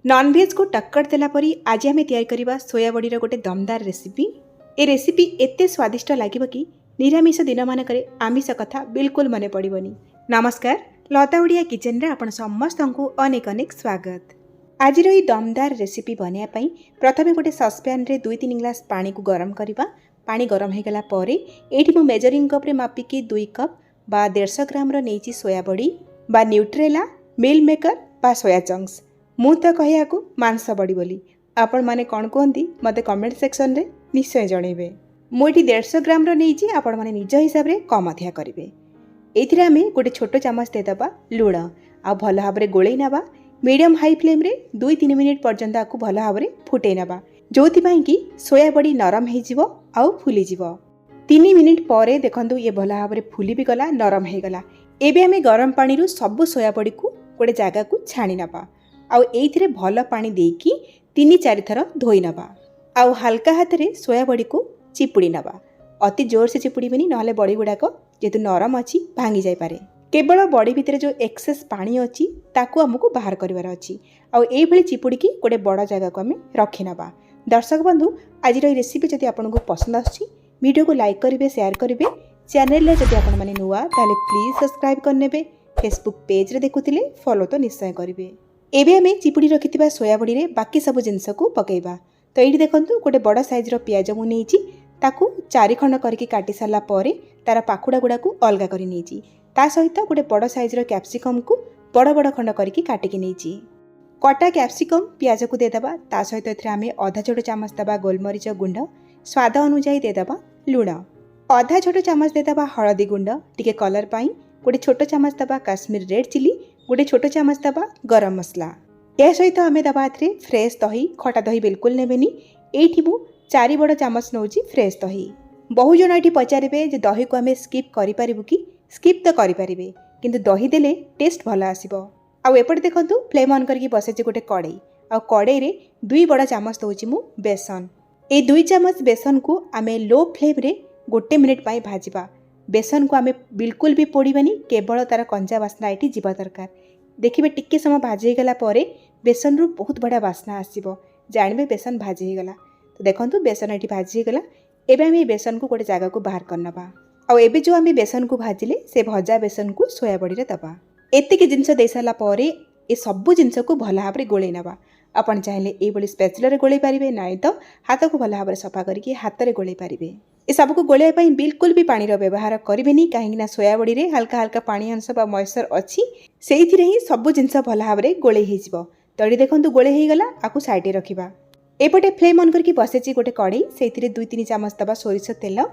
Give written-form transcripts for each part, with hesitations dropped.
Non-veg को टक्कर देला परी आज आम तैयारी करबा सोयाबड़ी गोटे दमदार रेसिपी। ए रेसिपी एते स्वादिष्ट लागिब कि निरामिष दिन मानकरे आमिष कथा बिल्कुल मने पड़िबनी। नमस्कार, लता ओडिया किचन रे आपण समस्तंकु अनेक अनेक स्वागत। आज रही दमदार रेसिपी बनिया पई प्रथमे गोटे ससपैन रे 2-3 ग्लास पानी को गरम करबा। पानी गरम हे गला परे एठी मो मेजरिंग कप रे मापिकी 2 कप बा 150 ग्राम रो नेची सोयाबड़ी बा न्यूट्रेला मिल मेकर बा सोया चंक्स। मु तो कहयाकू मांस बड़ी बोली आपण माने कौन कहती मते कमेंट सेक्शन रे निश्चय जनइबे। मुझे 150 ग्राम नहीं आपण माने निज हिसाब रे कम अधिया करेंगे। एथिरे आमे गोटे छोट चामच देदबा लुण आ भल भाव में गोलई नबा। मीडियम हाई फ्लेम रे 2-3 मिनिट पर्यंत आपको भल भाव में फुटई नबा, जोथि कि सोया बड़ी नरम हो आउ फुली जीवो। 3 मिनिट पर देखंतु ये भल भाव में फुली भी गला, नरम हो गला। एबे आमे गरम पानी रू सब सोया बड़ी को गोटे जगह को छाणी नबा। आउ एइथिरे भल पानी देकी 3-4 थर धोई नबा। आउ हल्का हाथ रे सोया बड़ी को चिपुड़ी नबा। अति जोर से चिपुड़ीबेनी, नहले बड़ी गुड़ाक जेतु नरम अच्छी भांगी जाई पारे। केवल बड़ी भितर जो एक्सेस पानी अच्छी ताकू हमको बाहर करिवार अच्छी। आउ एइ भली चिपुड़ी की गोटे बड़ जगह को हमें रखी नबा। दर्शक बंधु, आज रेसिपी जदि आपको पसंद आछि वीडियो को लाइक करेंगे, शेयर करेंगे। चैनल रे जदि आपण माने नुआ ताले प्लीज सब्सक्राइब करनेबे। फेसबुक पेज रे देखुतिले फॉलो तो निश्चय करेंगे। एबे आमे चिपुड़ी रखिथिबा सोयाबड़ी रे बाकी सब जिनस को पकेइबा। तो एठी देखंतु गोटे बड़ साइज रो पियाज मु नेइची, ताकू 4 खंड करके काटी साला परे तार पाखुड़ा गुडा को अलगा करी नेइची। ता सहित गोटे बड़ साइज रो कैप्सिकम को बड़ बड़ खंड करके काटिकी नेइची। कटा कैप्सिकम पियाज को देदबा। ता सहित एथरे आमे आधा छोट चामच दबा गोलमरीच गुंड, स्वाद अनुसार देदबा लुण, आधा छोट चामच देदबा हळदी गुंड टिके कलर पाई, गोटे छोट चामच दबा काश्मीर रेड चिली, गोटे छोट चामच दबा गरम मसला। या सहित आमे दबा एथरे फ्रेश दही, खटा दही बिल्कुल नेबेनी। एठी मु 4 बड़ चामच नौची फ्रेश दही। बहु जन एठी पचारिबे जे दही को आमे स्किप करि परिबु कि? स्किप तो करि परिबे, किंतु दही देले टेस्ट भल आसीबो। आउ एपटे देखंतु फ्लेम ऑन करके बसेछि गोटे कड़ाई। आउ कड़ाई रे 2 बड़ चामच दउची मु बेसन। ए 2 चामच बेसन को आमे लो फ्लेम रे 1 मिनिट पाई भाजिबा। बेसन को आमे बिल्कुल भी पोड़ीबानी, केवल तार कंचा बास्ना एठी जीवा दरकार। देखिबे टिके समय भाजी गला परे बेसन रू बहुत बड़ा बास्ना आसीबो, जानबे बेसन भाजी गला। तो देखंतु बेसन एठी भाजी गला। एबे आमे बेसन को गोटे जगह को बाहर करनबा। आ एबे जो आमे बेसन को भाजिले से भजा बेसन को सोया बड़ी रे दबा। एतिके जिंस दे साला परे ए सब जिंस को भल भाव में गोले नबा। आपण चाहिले ए बड़ी स्पैचुला रे गोले पारिबे, नाइ तो हाथ को भल भाव में सफा करके हाथ रे गोले पारिबे। ए सब को गोले पाई बिल्कुल भी पानी रो व्यवहार करिबेनी, काहेकि ना सोया बड़ी रे हल्का हल्का पानी अंश बा मॉइस्चर अछि, सेइथिरे ही सब जिंस भल भाव में गोले हे जिवो। तड़ी देखंतु गोले हे गला, आकु साइड रे रखिबा। एपटे फ्लेम ऑन करके बसेछि गोटे कड़ाई, सेइथिरे 2-3 चामच दबा सोरिष तेल।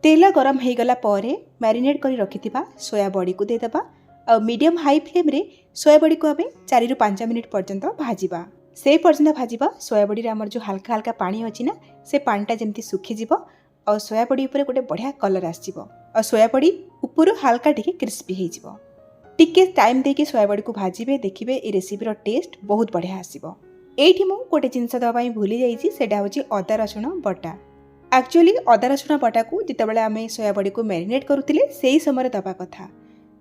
तेल गरम हे गला परे मैरिनेट करी रखिथिबा सोया बड़ी को देदबा। आ मीडियम हाई फ्लेम रे सोया बड़ी को आमे 4-5 मिनिट पर्यंत भाजिबा। से पर्यंत भाजिबा सोया बड़ी रे हमर जो हल्का हल्का पानी अछि ना, से पानीटा जेमति सुखी जिवो और सोया बड़ी ऊपर गोटे बढ़िया कलर आसीबो और सोया बड़ी ऊपर हल्का टिके क्रिस्पी हो जिवो। टिके टाइम देके सोया बड़ी को भाजिबे, देखिबे ए रेसिपी रो टेस्ट बहुत बढ़िया आसीबो। एठी मु गोटे जिंस दबा पई भूली जाईची, सेटा होची अदा रसुण बटा। एक्चुअली अदा रसुण बटा को जितेबाला आमे सोया बड़ी को मैरिनेट करूतिले सेही समय दबा कथा,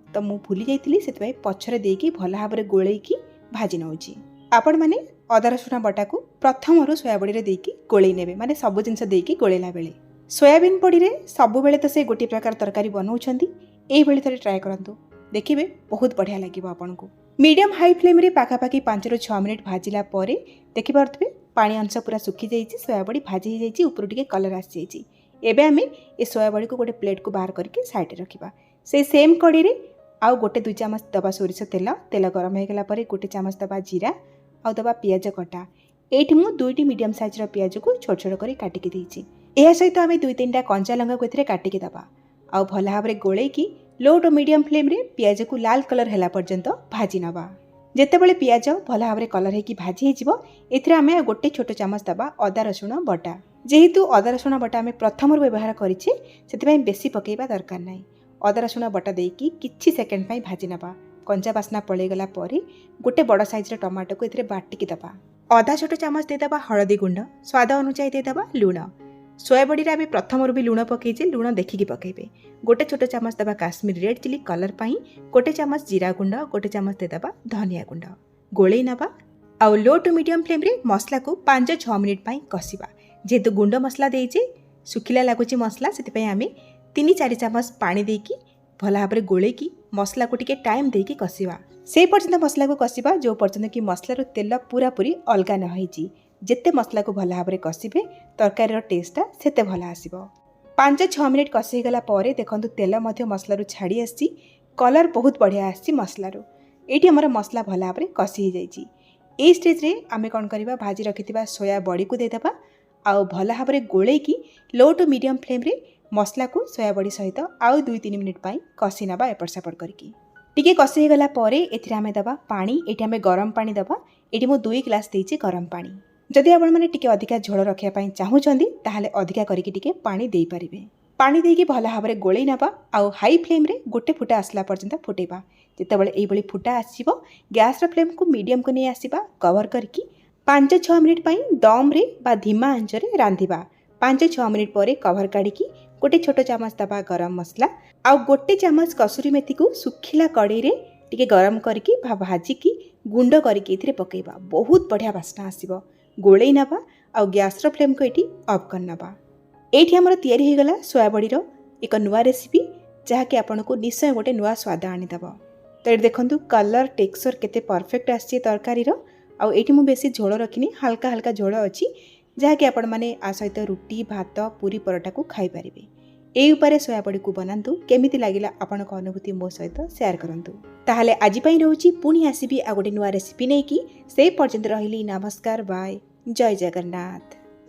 तो मु भूली जाइतिली, सेतबे पछरे देकी भल भाव में गोळेकी भाजी नउची। आपण माने अदा रसुण बटा को प्रथम रो सोया बड़ी रे देकी गोळेई नेबे, माने सब जिंस देकी गोळेला बेले। सोयाबीन बड़ी रे सब बेले तो से गोटे प्रकार तरकारी बनाउछंती, एई बेले थरे ट्राई करंतु, देखिबे बहुत बढ़िया लागिबो आपनको। मीडियम हाई फ्लेम रे पाखापाखी 5-6 मिनिट भाजिला परे देखि पारथबे पानी अंश पूरा सुखी जाइछि, सोया बड़ी भाजी हो जाइछि, ऊपर टिके कलर आसी जाइछि। एबे आमे ए सोया बड़ी को गोटे प्लेट को बाहर करके साइड रे रखिबा। से सेम कड़ी रे आउ गोटे 2 चामच दबा सोरिष तेल। तेल गरम हे गला परे गोटे चामच दबा जीरा आउ दबा पियाज कटा। एठी मु 2टी मीडियम साइज रो पियाज को छोट छोट करी काटिकी देइछि। एहा सहित आमे 2-3टा कंचा लंका को एथिरे काटिकी दबा। आउ भल भाव में गोले की लो टू मीडियम फ्लेम रे पियाज को लाल कलर हैला पर्यंत भाजी नबा। जेतेबेले पियाज भल भाव में कलर हेकी भाजी हे जिवो, एथिरे आमे गोटे छोट चामच दबा अदा रसुण बटा। जेहेतु अदा रसुण बटा आमे प्रथम व्यवहार करिछे, सेतिबे बेसी पकेइबा दरकार नै। अदा रसुण बटा देकी किछि सेकेंड पई भाजी नबा। कंचा बास्ना पळेई गला परे गोटे बड़ साइज रो टमाटो को एथिरे बाटिकी दबा। आधा छोट चामच देदबा हळदी गुंड, स्वाद अनुसार देदबा लुण। सोया बड़ी रे प्रथम भी लुण पकईचे, लुण देखिकी पकेबे। गोटे छोट चामच दबा काश्मीर रेड चिली कलर पाई, गोटे चामच जीरा गुंड, गोटे चामच देदबा धनिया गुंड। गोलई नबा आउ लो टू मीडियम फ्लेम रे मसला को 5-6 मिनिट पाई कसिबा। जेहेतु गुंड मसला देइचे सुखिला लागुची मसला से आम 3-4 चामच पानी देकी भल भाव में गोलेकी मसला को टिके टाइम देकी कसिबा। से पर्यंत मसला को कसिबा जो पर्यंत कि मसलार तेल पूरा पूरी अलगा न होइची। जेते मसला को भल भाव में कसिबे तरकारी टेस्टा सेते भल आसीबो। 5-6 मिनिट कषि गला परे देखंतु तेल मध्य मसलारू छाड़ी आसी कलर बहुत बढ़िया आसी मसलारू। एठी हमर मसला भल भाव में कषि जाइची। ए स्टेज रे आमे कोन करबा भाजी रखिथिबा सोया बड़ी को देदेबा आउ भल भाव में गोलेकी लो टू मीडियम फ्लेम रे मसला को सोया बड़ी सहित आउ 2-3 मिनिट पाई कषि नबा एपट सेपट करके। टिके कषि गला परे एथिरे आमे दबा पानी। एठी आमे गरम पानी दबा। एठी मो 2 ग्लास देइची गरम पानी। जदि आपण माने टिके अधिका झोल रखिया पाई चाहुचंदी ताहाले अधिका करिके टिके पानी देई परिबे। पानी देकी भल भाव में गोलेई नबा आउ हाई फ्लेम रे गोटे फुटा आसला पर्यंत फुटेबा। जेतेबेले एई भली फुटा आसीबो गैस रो फ्लेम को मीडियम को नै आसीबा कवर करके 5-6 मिनिट पाई दम रे बा धीमा आंच रे रांधिबा। 5-6 मिनिट परे कवर काढिकी गोटे छोट चामच दबा गरम मसला आउ गोटे चामच कसुरी मेथी को सुखिला कड़ाई रे टिके गरम करके भाजिकी गुंड करके इथिरे पकेइबा। बहुत बढ़िया बास्ना आसीबो। गोलेई नबा आउ गैस रो फ्लेम को एठी ऑफ कर नबा। एठी हमर तयारी हो गला सोया बड़ी रो एक नुआ रेसिपी जहाँकि आपको निश्चय गोटे नुआ स्वाद आनीदेव। तो ये देखंतु कलर टेक्सचर केते परफेक्ट आसी तरकारी रो। आउ एठी मु बेसी झोल रखिनी हल्का हल्का झोल अछि जहाँकि आपण माने आ सहित रुटी भात पूरी परोटा को खाई परिबे। एई उपरे सोया बड़ी को बनांतु केमिति लागिला आपनक अनुभूति मो सहित शेयर करंतु। ताहाले आजि पई रहउची पुनी आसीबी आ गोटे नुआ रेसिपी नै कि से पर्यंत रहिली। नमस्कार बाय जय जगन्नाथ।